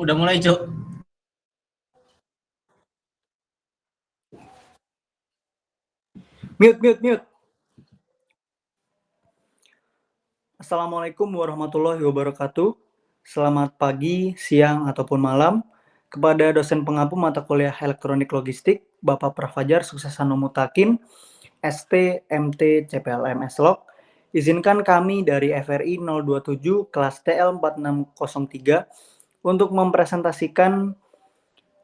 Udah mulai, Cuk. Mute. Assalamualaikum warahmatullahi wabarakatuh. Selamat pagi, siang, ataupun malam kepada dosen pengampu mata kuliah Elektronik Logistik, Bapak Prafajar Suksesano Mutakin, ST, MT, CPLM, Eslok. Izinkan kami dari FRI 027 kelas TL 4603 untuk mempresentasikan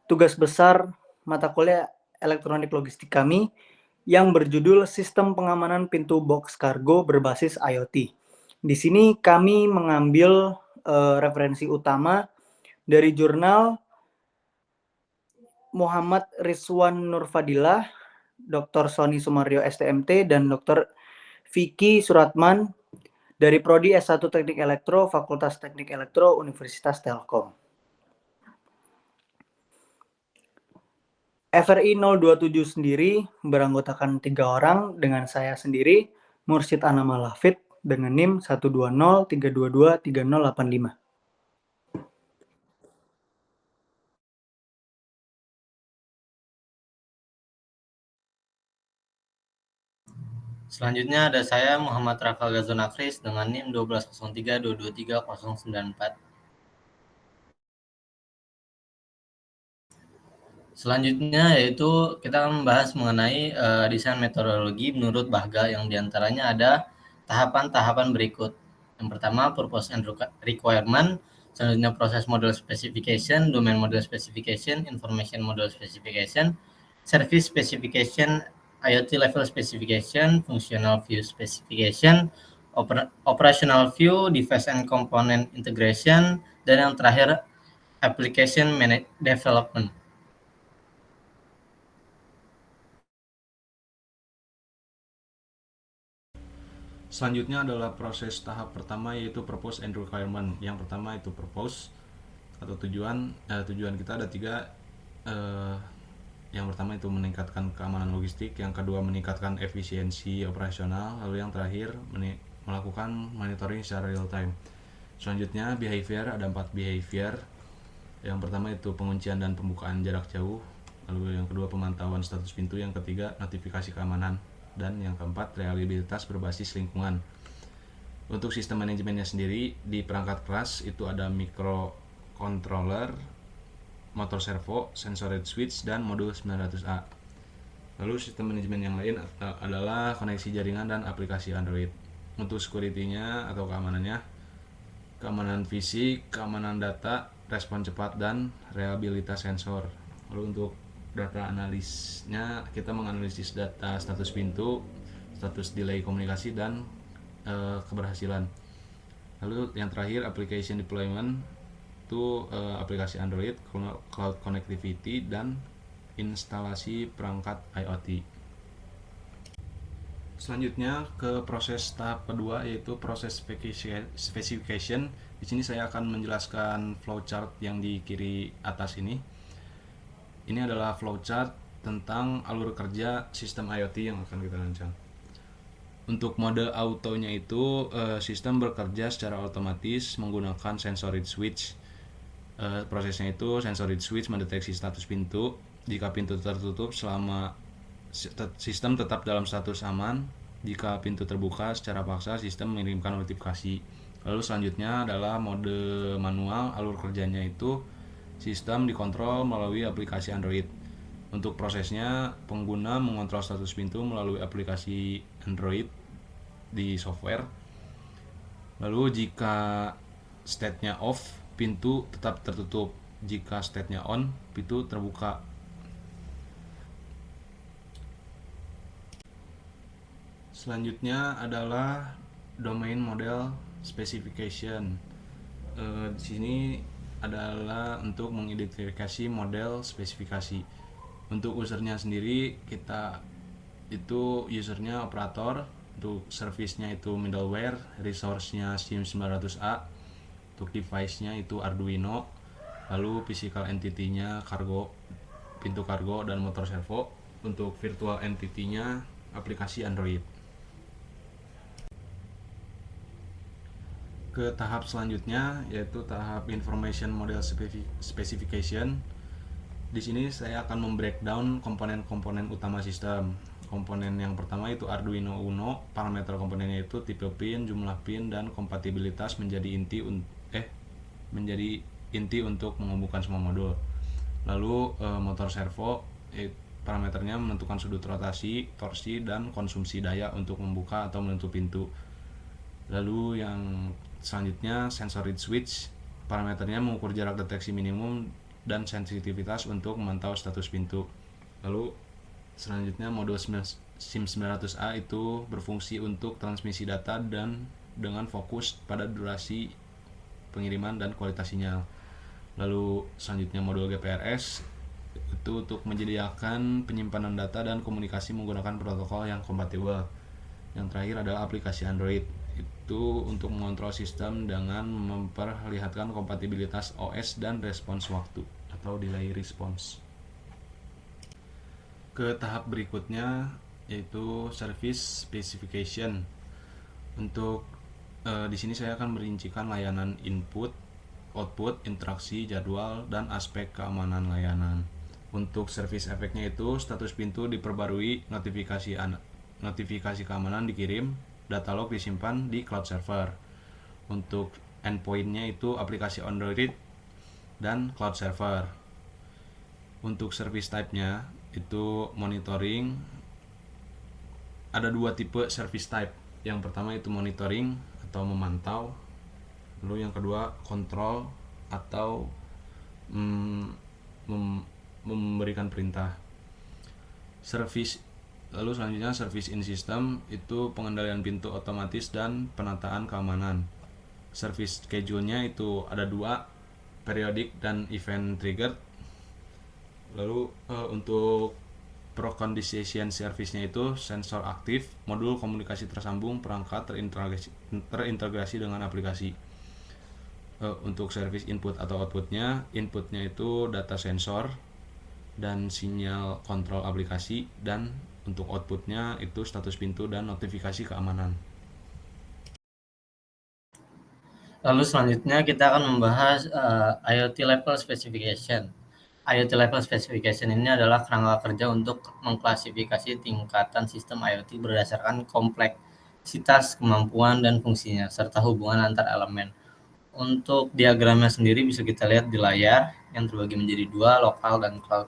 tugas besar mata kuliah Elektronik Logistik kami yang berjudul Sistem Pengamanan Pintu Box Kargo Berbasis IoT. Di sini kami mengambil referensi utama dari jurnal Muhammad Rizwan Nurfadilah, Dr. Sony Sumaryo STMT, dan Dr. Vicky Suratman dari Prodi S1 Teknik Elektro, Fakultas Teknik Elektro, Universitas Telkom. FRI 027 sendiri beranggotakan 3 orang dengan saya sendiri, Mursyid Anama Lafid, dengan NIM 12032230085. Selanjutnya ada saya Muhammad Rafal Ghazon Akris dengan NIM 12032230094. Selanjutnya yaitu kita akan membahas mengenai desain metodologi menurut Bahga, yang diantaranya ada tahapan-tahapan berikut. Yang pertama, purpose and requirement. Selanjutnya proses model specification, domain model specification, information model specification, service specification, IoT level specification, functional view specification, operational view, device and component integration, dan yang terakhir application development. Selanjutnya adalah proses tahap pertama, yaitu purpose and requirement. Yang pertama itu purpose atau tujuan. Tujuan kita ada 3. Yang pertama itu meningkatkan keamanan logistik, yang kedua meningkatkan efisiensi operasional, lalu yang terakhir melakukan monitoring secara real time. Selanjutnya behavior, ada 4 behavior. Yang pertama itu penguncian dan pembukaan jarak jauh, lalu yang kedua pemantauan status pintu, yang ketiga notifikasi keamanan, dan yang keempat reliabilitas berbasis lingkungan. Untuk sistem manajemennya sendiri, di perangkat kelas itu ada microcontroller, motor servo, sensored switch, dan modul 900A. Lalu sistem manajemen yang lain adalah koneksi jaringan dan aplikasi Android. Untuk security-nya atau keamanannya, keamanan fisik, keamanan data, respon cepat, dan reliabilitas sensor. Lalu untuk data analisnya, kita menganalisis data status pintu, status delay komunikasi, dan keberhasilan. Lalu yang terakhir application deployment, itu aplikasi Android, cloud connectivity, dan instalasi perangkat IoT. Selanjutnya ke proses tahap kedua, yaitu proses specification. Di sini saya akan menjelaskan flowchart yang di kiri atas ini. Ini adalah flowchart tentang alur kerja sistem IoT yang akan kita rancang. Untuk mode autonya itu sistem bekerja secara otomatis menggunakan sensorid switch. Prosesnya itu sensorid switch mendeteksi status pintu. Jika pintu tertutup, selama sistem tetap dalam status aman. Jika pintu terbuka secara paksa, sistem mengirimkan notifikasi. Lalu selanjutnya adalah mode manual. Alur kerjanya itu sistem dikontrol melalui aplikasi Android. Untuk prosesnya, pengguna mengontrol status pintu melalui aplikasi Android di software. Lalu jika state-nya off, pintu tetap tertutup. Jika state-nya on, pintu terbuka. Selanjutnya adalah domain model specification. Di sini adalah untuk mengidentifikasi model spesifikasi. Untuk usernya sendiri, kita itu usernya operator. Untuk service-nya itu middleware, resource-nya SIM900A. Untuk device-nya itu Arduino. Lalu physical entity-nya kargo, pintu kargo, dan motor servo. Untuk virtual entity-nya aplikasi Android. ke tahap selanjutnya, yaitu tahap Information Model Specification. Di sini saya akan membreakdown komponen-komponen utama sistem. Komponen yang pertama itu Arduino Uno. Parameter komponennya itu tipe pin, jumlah pin, dan kompatibilitas menjadi inti untuk menghubungkan semua modul. Lalu motor servo, parameternya menentukan sudut rotasi, torsi, dan konsumsi daya untuk membuka atau menutup pintu. Lalu yang selanjutnya sensor read switch, parameternya mengukur jarak deteksi minimum dan sensitivitas untuk memantau status pintu. Lalu selanjutnya modul SIM900A itu berfungsi untuk transmisi data dan dengan fokus pada durasi pengiriman dan kualitas sinyal. Lalu selanjutnya modul GPRS itu untuk menyediakan penyimpanan data dan komunikasi menggunakan protokol yang kompatibel. Yang terakhir adalah aplikasi Android, itu untuk mengontrol sistem dengan memperlihatkan kompatibilitas OS dan respons waktu atau delay response. Ke tahap berikutnya yaitu service specification. Untuk di sini saya akan merincikan layanan input, output, interaksi, jadwal, dan aspek keamanan layanan. Untuk service efeknya itu status pintu diperbarui, notifikasi keamanan dikirim, data log disimpan di cloud server. Untuk endpointnya itu aplikasi Android dan cloud server. Untuk service type-nya itu monitoring. Ada dua tipe service type. Yang pertama itu monitoring atau memantau. Lalu yang kedua control atau memberikan perintah. Lalu selanjutnya service in system itu pengendalian pintu otomatis dan penataan keamanan. Service schedule-nya itu ada dua, periodic dan event triggered. Lalu untuk precondition service-nya itu sensor aktif, modul komunikasi tersambung, perangkat terintegrasi dengan aplikasi. Untuk service input atau outputnya itu data sensor dan sinyal kontrol aplikasi, dan untuk outputnya itu status pintu dan notifikasi keamanan. Lalu selanjutnya kita akan membahas IoT level specification. IoT level specification ini adalah kerangka kerja untuk mengklasifikasi tingkatan sistem IoT berdasarkan kompleksitas, kemampuan, dan fungsinya, serta hubungan antar elemen. Untuk diagramnya sendiri bisa kita lihat di layar yang terbagi menjadi dua, lokal dan cloud.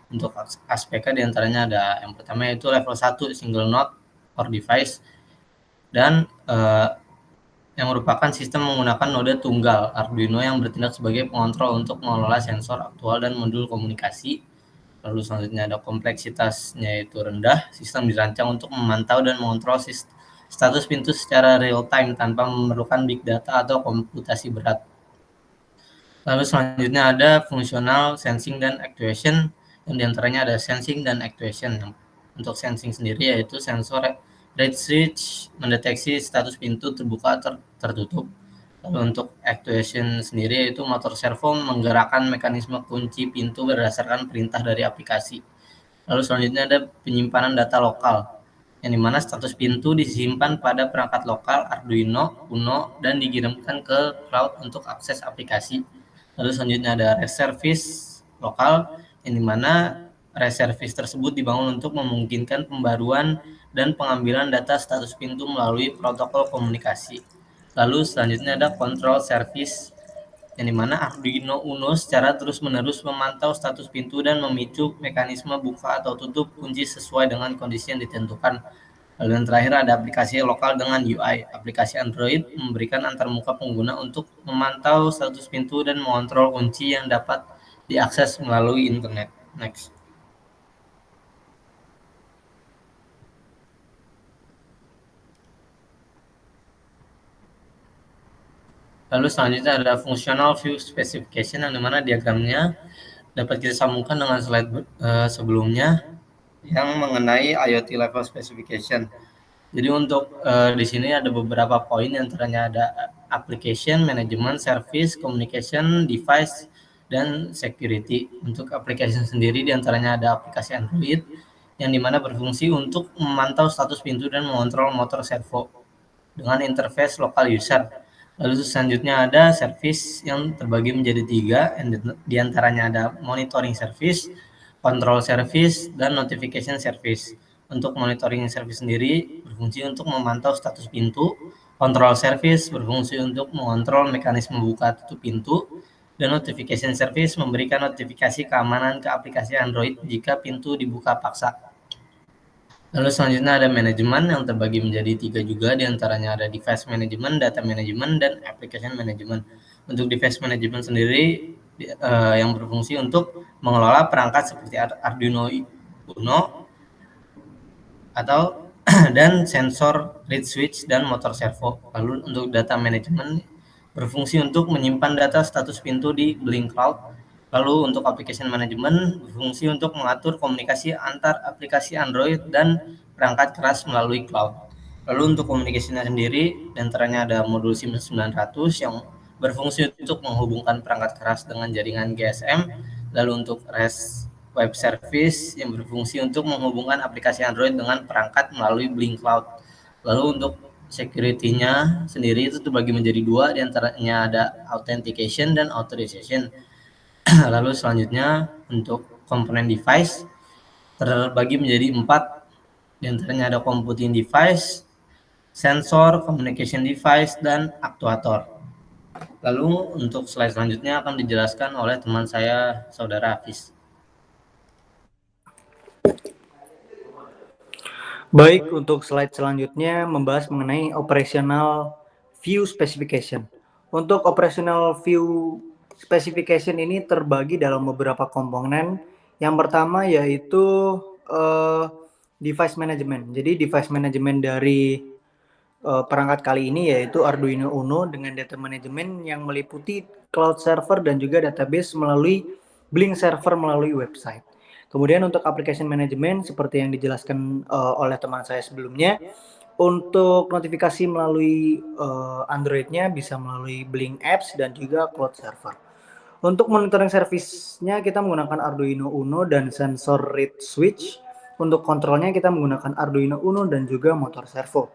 Untuk aspeknya diantaranya ada yang pertama yaitu level 1 single node or device, dan yang merupakan sistem menggunakan node tunggal Arduino yang bertindak sebagai pengontrol untuk mengelola sensor aktual dan modul komunikasi. Lalu selanjutnya ada kompleksitasnya yaitu rendah, sistem dirancang untuk memantau dan mengontrol status pintu secara real time tanpa memerlukan big data atau komputasi berat. Lalu selanjutnya ada fungsional sensing dan actuation, yang diantaranya ada sensing dan actuation. Untuk sensing sendiri yaitu sensor read switch mendeteksi status pintu terbuka atau tertutup. Lalu untuk actuation sendiri yaitu motor servo menggerakkan mekanisme kunci pintu berdasarkan perintah dari aplikasi. Lalu selanjutnya ada penyimpanan data lokal, yang dimana status pintu disimpan pada perangkat lokal Arduino Uno dan dikirimkan ke cloud untuk akses aplikasi. Lalu selanjutnya ada reservice lokal, yang dimana reservice tersebut dibangun untuk memungkinkan pembaruan dan pengambilan data status pintu melalui protokol komunikasi. Lalu selanjutnya ada control service, yang dimana Arduino Uno secara terus-menerus memantau status pintu dan memicu mekanisme buka atau tutup kunci sesuai dengan kondisi yang ditentukan. Lalu yang terakhir ada aplikasi lokal dengan UI. Aplikasi Android memberikan antarmuka pengguna untuk memantau status pintu dan mengontrol kunci yang dapat diakses melalui internet. Next. Lalu selanjutnya ada functional view specification, yang dimana diagramnya dapat kita sambungkan dengan slide sebelumnya yang mengenai IoT level specification. Jadi untuk di sini ada beberapa poin, antaranya ada application, management, service, communication, device, dan security. Untuk application sendiri diantaranya ada aplikasi Android yang dimana berfungsi untuk memantau status pintu dan mengontrol motor servo dengan interface local user. Lalu selanjutnya ada service yang terbagi menjadi 3, di antaranya ada monitoring service, control service, dan notification service. Untuk monitoring service sendiri berfungsi untuk memantau status pintu, control service berfungsi untuk mengontrol mekanisme buka tutup pintu, dan notification service memberikan notifikasi keamanan ke aplikasi Android jika pintu dibuka paksa. Lalu selanjutnya ada manajemen yang terbagi menjadi 3 juga, diantaranya ada device management, data management, dan application management. Untuk device management sendiri yang berfungsi untuk mengelola perangkat seperti Arduino Uno atau dan sensor read switch dan motor servo. Lalu untuk data management berfungsi untuk menyimpan data status pintu di Blink Cloud. Lalu untuk application management berfungsi untuk mengatur komunikasi antar aplikasi Android dan perangkat keras melalui cloud. Lalu untuk komunikasinya sendiri, diantaranya ada modul SIM900 yang berfungsi untuk menghubungkan perangkat keras dengan jaringan GSM. Lalu untuk REST web service yang berfungsi untuk menghubungkan aplikasi Android dengan perangkat melalui Blink Cloud. Lalu untuk security-nya sendiri itu terbagi menjadi 2, diantaranya ada authentication dan authorization. Lalu selanjutnya untuk komponen device terbagi menjadi 4, diantaranya ada computing device, sensor, communication device, dan aktuator. Lalu untuk slide selanjutnya akan dijelaskan oleh teman saya, Saudara Hafiz. Baik, untuk slide selanjutnya membahas mengenai operational view specification. Untuk operational view specification ini terbagi dalam beberapa komponen. Yang pertama yaitu device management. Jadi device management dari perangkat kali ini yaitu Arduino Uno dengan data management yang meliputi cloud server dan juga database melalui Blink server melalui website. Kemudian untuk application management seperti yang dijelaskan oleh teman saya sebelumnya, untuk notifikasi melalui Android-nya bisa melalui Blink Apps dan juga cloud server. Untuk monitoring service-nya kita menggunakan Arduino Uno dan sensor read switch. Untuk kontrolnya kita menggunakan Arduino Uno dan juga motor servo.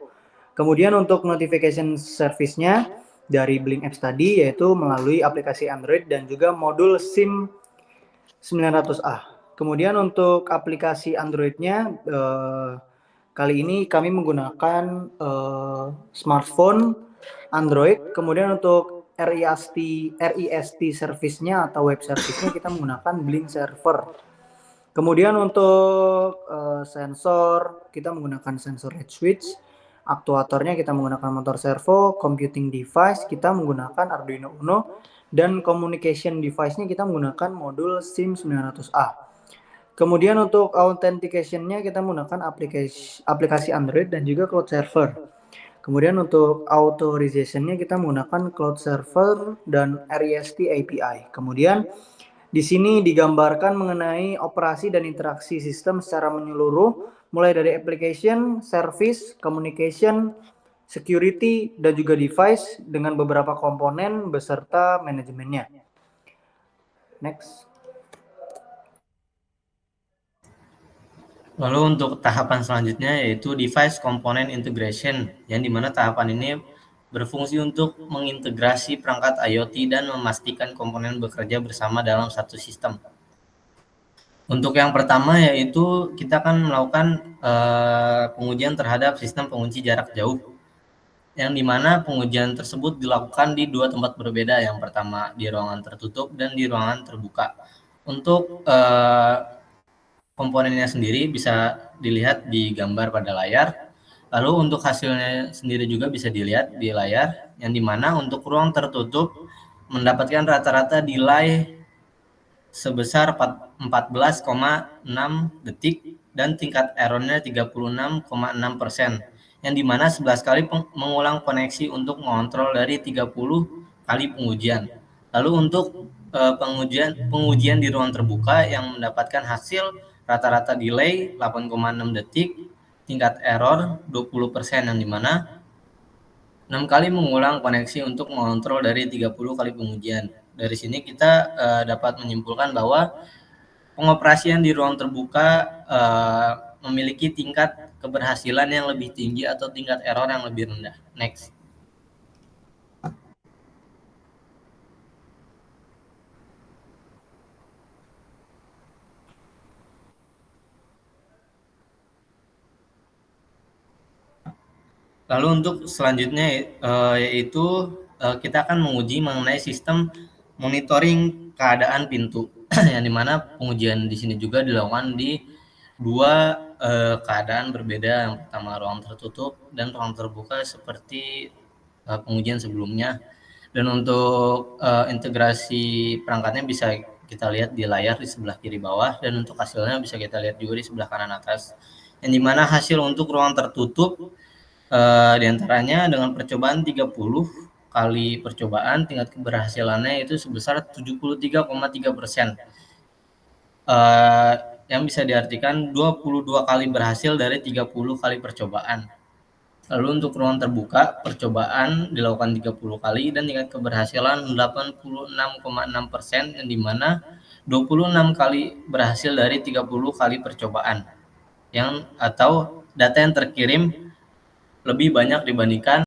Kemudian untuk notification service-nya dari Blink Apps tadi yaitu melalui aplikasi Android dan juga modul SIM 900A. Kemudian untuk aplikasi Android-nya kali ini kami menggunakan smartphone Android. Kemudian untuk RIST service-nya atau web service-nya kita menggunakan Blink server. Kemudian untuk sensor kita menggunakan sensor read switch. Aktuatornya kita menggunakan motor servo, computing device kita menggunakan Arduino Uno, dan communication device-nya kita menggunakan modul SIM900A. Kemudian untuk authentication-nya kita menggunakan aplikasi Android dan juga cloud server. Kemudian untuk authorization-nya kita menggunakan cloud server dan REST API. Kemudian di sini digambarkan mengenai operasi dan interaksi sistem secara menyeluruh, mulai dari application, service, communication, security, dan juga device dengan beberapa komponen beserta manajemennya. Next. Lalu untuk tahapan selanjutnya yaitu device component integration, yang dimana tahapan ini berfungsi untuk mengintegrasi perangkat IoT dan memastikan komponen bekerja bersama dalam satu sistem. Untuk yang pertama yaitu kita akan melakukan pengujian terhadap sistem pengunci jarak jauh, yang dimana pengujian tersebut dilakukan di 2 tempat berbeda. Yang pertama di ruangan tertutup dan di ruangan terbuka. Untuk komponennya sendiri bisa dilihat di gambar pada layar. Lalu untuk hasilnya sendiri juga bisa dilihat di layar, yang dimana untuk ruang tertutup mendapatkan rata-rata delay sebesar 14,6 detik dan tingkat errornya 36,6%, yang dimana 11 kali mengulang koneksi untuk mengontrol dari 30 kali pengujian. Lalu untuk pengujian di ruang terbuka yang mendapatkan hasil rata-rata delay 8,6 detik, tingkat error 20%, yang dimana 6 kali mengulang koneksi untuk mengontrol dari 30 kali pengujian. Dari sini kita dapat menyimpulkan bahwa pengoperasian di ruang terbuka memiliki tingkat keberhasilan yang lebih tinggi atau tingkat error yang lebih rendah. Next. Lalu untuk selanjutnya yaitu kita akan menguji mengenai sistem monitoring keadaan pintu, yang dimana pengujian di sini juga dilakukan di dua keadaan berbeda. Yang pertama ruang tertutup dan ruang terbuka seperti pengujian sebelumnya. Dan untuk integrasi perangkatnya bisa kita lihat di layar di sebelah kiri bawah, dan untuk hasilnya bisa kita lihat juga di sebelah kanan atas. Yang dimana hasil untuk ruang tertutup diantaranya dengan percobaan 30 kali percobaan, tingkat keberhasilannya itu sebesar 73,3%. Yang bisa diartikan 22 kali berhasil dari 30 kali percobaan. Lalu untuk ruang terbuka, percobaan dilakukan 30 kali dan tingkat keberhasilan 86,6%, yang dimana 26 kali berhasil dari 30 kali percobaan. Atau data yang terkirim lebih banyak dibandingkan